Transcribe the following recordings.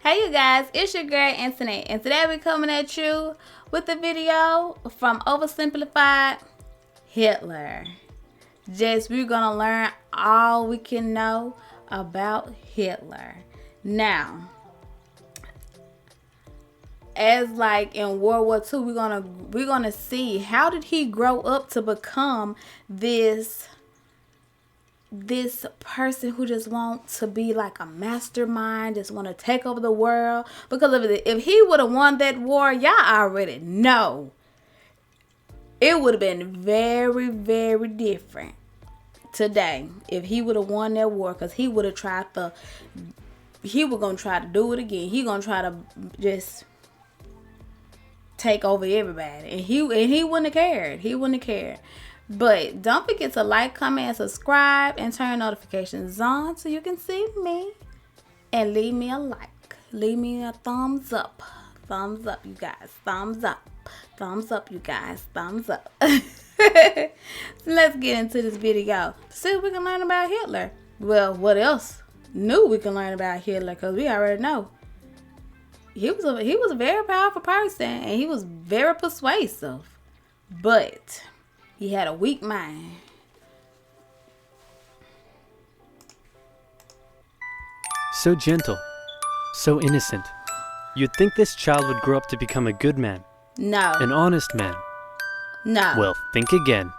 Hey you guys, it's your girl Anthony, and today we're coming at you with a video from OverSimplified, Hitler. Just we're gonna learn all we can know about Hitler. Now, as like in World War II, we're gonna see how did he grow up to become this person who just wants to be like a mastermind, just want to take over the world. Because if he would have won that war, y'all already know it would have been very, very different today if he would have won that war. Because he was going to try to do it again. He going to try to just take over everybody. And he wouldn't have cared. He wouldn't have cared. But don't forget to like, comment, and subscribe, and turn notifications on so you can see me. And leave me a like. Leave me a thumbs up. Thumbs up, you guys. Thumbs up. Thumbs up, you guys. Thumbs up. So let's get into this video. See what we can learn about Hitler. Well, what else new we can learn about Hitler? Because we already know. He was a very powerful person. And he was very persuasive. But he had a weak mind. So gentle, so innocent. You'd think this child would grow up to become a good man. No. An honest man. No. Well, think again.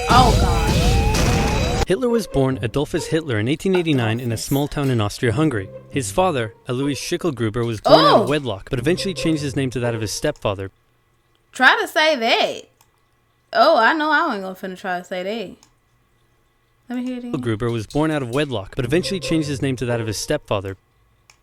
Oh, God. Hitler was born Adolphus Hitler in 1889 in a small town in Austria-Hungary. His father, Alois Schicklgruber, was born out of wedlock, but eventually changed his name to that of his stepfather. Try to say that. Oh, I know I ain't gonna finna try to say that. Let me hear it again. Gruber was born out of wedlock, but eventually changed his name to that of his stepfather.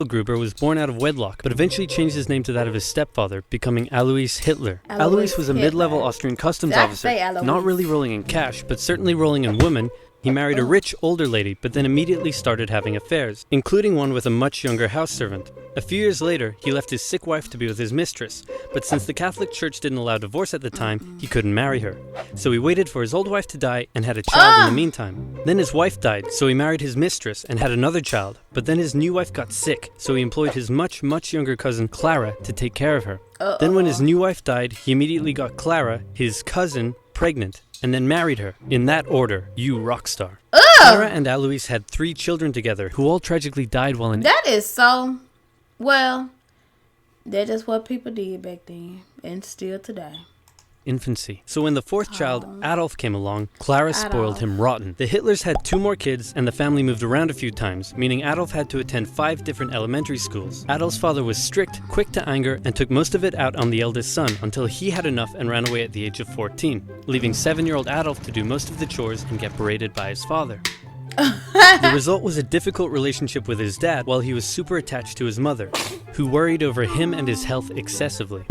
Gruber was born out of wedlock, but eventually changed his name to that of his stepfather, becoming Alois Hitler. Alois was a mid-level Austrian customs officer, not really rolling in cash, but certainly rolling in women. He married a rich, older lady, but then immediately started having affairs, including one with a much younger house servant. A few years later, he left his sick wife to be with his mistress, but since the Catholic Church didn't allow divorce at the time, he couldn't marry her. So he waited for his old wife to die and had a child in the meantime. Then his wife died, so he married his mistress and had another child, but then his new wife got sick, so he employed his much younger cousin Clara to take care of her. Then when his new wife died, he immediately got Clara, his cousin, pregnant, and then married her. In that order, you rock star. Clara and Alois had 3 children together, who all tragically died while in... That is so... Well, that's just what people did back then, and still today. Infancy. So when the 4th child, Adolf, came along, Clara spoiled him rotten. The Hitlers had 2 more kids, and the family moved around a few times, meaning Adolf had to attend 5 different elementary schools. Adolf's father was strict, quick to anger, and took most of it out on the eldest son until he had enough and ran away at the age of 14, leaving 7-year-old Adolf to do most of the chores and get berated by his father. The result was a difficult relationship with his dad, while he was super attached to his mother, who worried over him and his health excessively.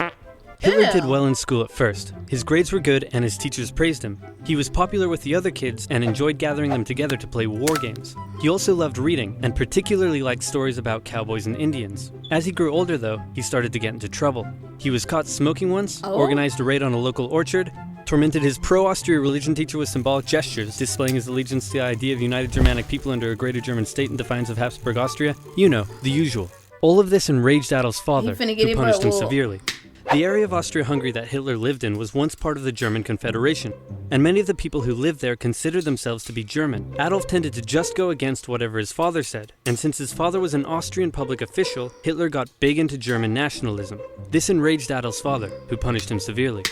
Hitler did well in school at first. His grades were good and his teachers praised him. He was popular with the other kids and enjoyed gathering them together to play war games. He also loved reading and particularly liked stories about cowboys and Indians. As he grew older though, he started to get into trouble. He was caught smoking once, organized a raid on a local orchard, tormented his pro-Austria religion teacher with symbolic gestures, displaying his allegiance to the idea of united Germanic people under a greater German state in defiance of Habsburg Austria. You know, the usual. All of this enraged Adolf's father, who punished him severely. The area of Austria-Hungary that Hitler lived in was once part of the German Confederation, and many of the people who lived there considered themselves to be German. Adolf tended to just go against whatever his father said, and since his father was an Austrian public official, Hitler got big into German nationalism. This enraged Adolf's father, who punished him severely.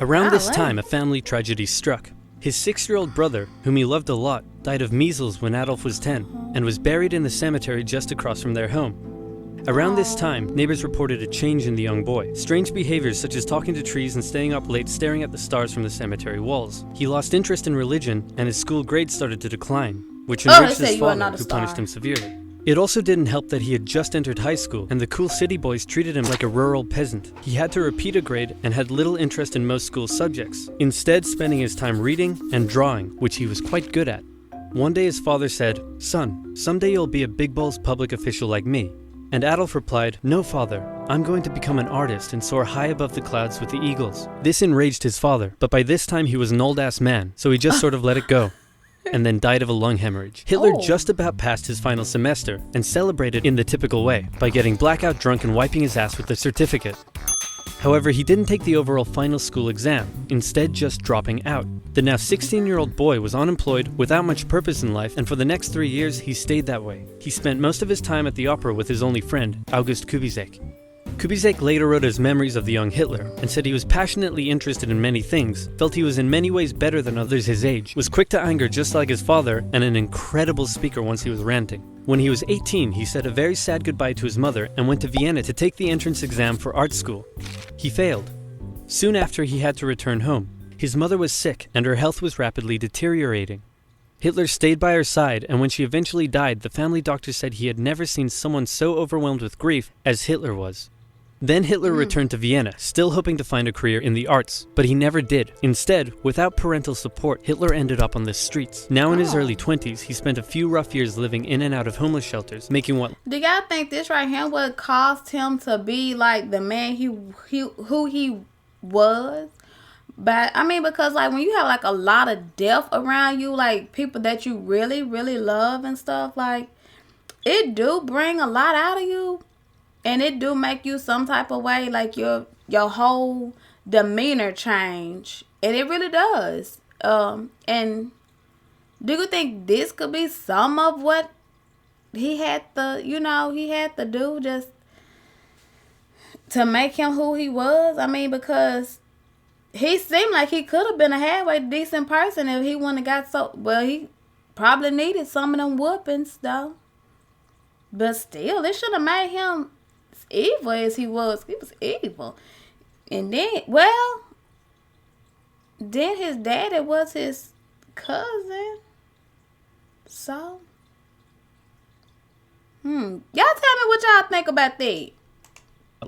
Around this time, a family tragedy struck. His 6-year-old brother, whom he loved a lot, died of measles when Adolf was 10, and was buried in the cemetery just across from their home. Around this time, neighbors reported a change in the young boy. Strange behaviors such as talking to trees and staying up late staring at the stars from the cemetery walls. He lost interest in religion, and his school grades started to decline, which enraged his father, who punished him severely. It also didn't help that he had just entered high school, and the cool city boys treated him like a rural peasant. He had to repeat a grade and had little interest in most school subjects, instead spending his time reading and drawing, which he was quite good at. One day his father said, "Son, someday you'll be a big balls public official like me." And Adolf replied, "No, father, I'm going to become an artist and soar high above the clouds with the eagles." This enraged his father, but by this time he was an old-ass man, so he just sort of let it go. and then died of a lung hemorrhage. Hitler Oh. just about passed his final semester and celebrated in the typical way by getting blackout drunk and wiping his ass with a certificate. However, he didn't take the overall final school exam, instead just dropping out. The now 16-year-old boy was unemployed, without much purpose in life, and for the next 3 years he stayed that way. He spent most of his time at the opera with his only friend, August Kubizek. Kubizek later wrote his memories of the young Hitler and said he was passionately interested in many things, felt he was in many ways better than others his age, was quick to anger just like his father, and an incredible speaker once he was ranting. When he was 18, he said a very sad goodbye to his mother and went to Vienna to take the entrance exam for art school. He failed. Soon after, he had to return home. His mother was sick and her health was rapidly deteriorating. Hitler stayed by her side, and when she eventually died, the family doctor said he had never seen someone so overwhelmed with grief as Hitler was. Then Hitler returned to Vienna, still hoping to find a career in the arts, but he never did. Instead, without parental support, Hitler ended up on the streets. Now in his early 20s, he spent a few rough years living in and out of homeless shelters, making what... Do y'all think this right here would caused him to be like the man who he was? But I mean, because like when you have like a lot of death around you, like people that you really, really love and stuff, like it do bring a lot out of you. And it do make you some type of way, like your whole demeanor change. And it really does. And do you think this could be some of what he had to do just to make him who he was? I mean, because he seemed like he could have been a halfway decent person if he wouldn't have got well, he probably needed some of them whoopings, though. But still, it should have made him evil as he was. He was evil. And then, then his daddy was his cousin. So, y'all tell me what y'all think about that.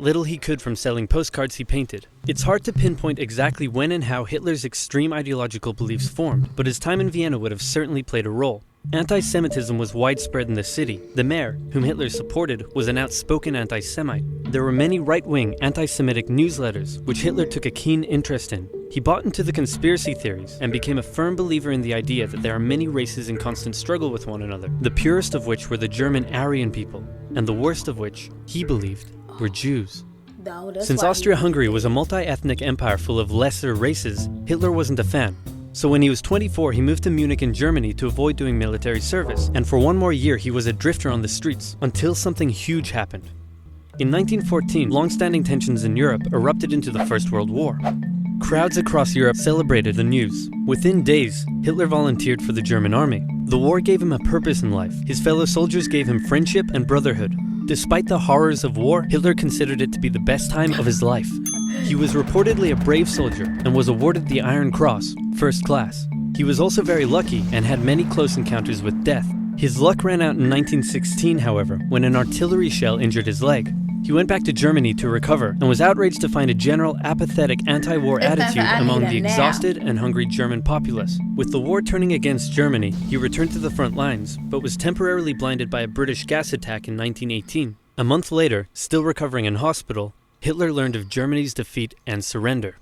little he could from selling postcards he painted. It's hard to pinpoint exactly when and how Hitler's extreme ideological beliefs formed, but his time in Vienna would have certainly played a role. Anti-Semitism was widespread in the city. The mayor, whom Hitler supported, was an outspoken anti-Semite. There were many right-wing anti-Semitic newsletters, which Hitler took a keen interest in. He bought into the conspiracy theories and became a firm believer in the idea that there are many races in constant struggle with one another, the purest of which were the German Aryan people, and the worst of which, he believed, were Jews. No, Since Austria-Hungary was a multi-ethnic empire full of lesser races, Hitler wasn't a fan. So when he was 24, he moved to Munich in Germany to avoid doing military service, and for one more year he was a drifter on the streets, until something huge happened. In 1914, long-standing tensions in Europe erupted into the First World War. Crowds across Europe celebrated the news. Within days, Hitler volunteered for the German army. The war gave him a purpose in life. His fellow soldiers gave him friendship and brotherhood. Despite the horrors of war, Hitler considered it to be the best time of his life. He was reportedly a brave soldier and was awarded the Iron Cross, first class. He was also very lucky and had many close encounters with death. His luck ran out in 1916, however, when an artillery shell injured his leg. He went back to Germany to recover and was outraged to find a general apathetic anti-war attitude among the exhausted and hungry German populace. With the war turning against Germany, he returned to the front lines, but was temporarily blinded by a British gas attack in 1918. A month later, still recovering in hospital, Hitler learned of Germany's defeat and surrender.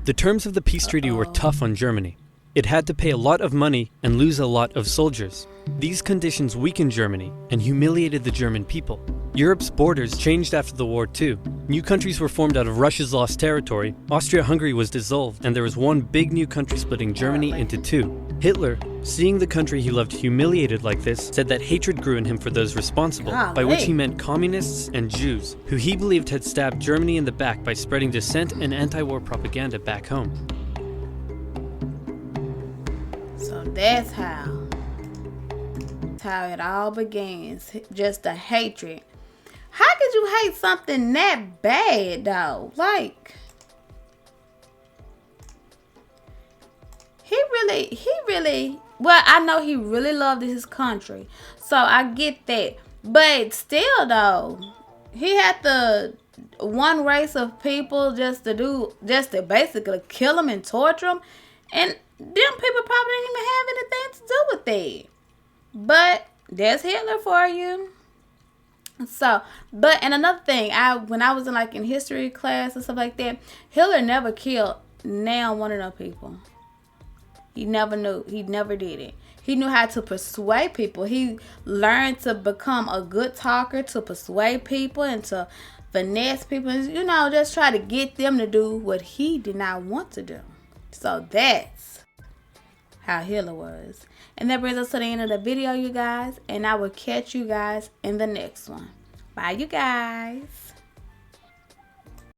The terms of the peace treaty were tough on Germany. It had to pay a lot of money and lose a lot of soldiers. These conditions weakened Germany and humiliated the German people. Europe's borders changed after the war too. New countries were formed out of Russia's lost territory, Austria-Hungary was dissolved, and there was one big new country splitting Germany into two. Hitler, seeing the country he loved humiliated like this, said that hatred grew in him for those responsible, by which he meant communists and Jews, who he believed had stabbed Germany in the back by spreading dissent and anti-war propaganda back home. So that's how it all begins. Just a hatred. How could you hate something that bad, though? Like, he really, well, I know he really loved his country. So I get that. But still, though, he had the one race of people just to basically kill them and torture them. And them people probably didn't even have anything to do with that. But that's Hitler for you. So, but and another thing, when I was in history class and stuff like that, Hitler never killed one of them people. He never knew. He never did it. He knew how to persuade people. He learned to become a good talker, to persuade people and to finesse people. You know, just try to get them to do what he did not want to do. So that's how Hitler was. And that brings us to the end of the video, you guys. And I will catch you guys in the next one. Bye, you guys.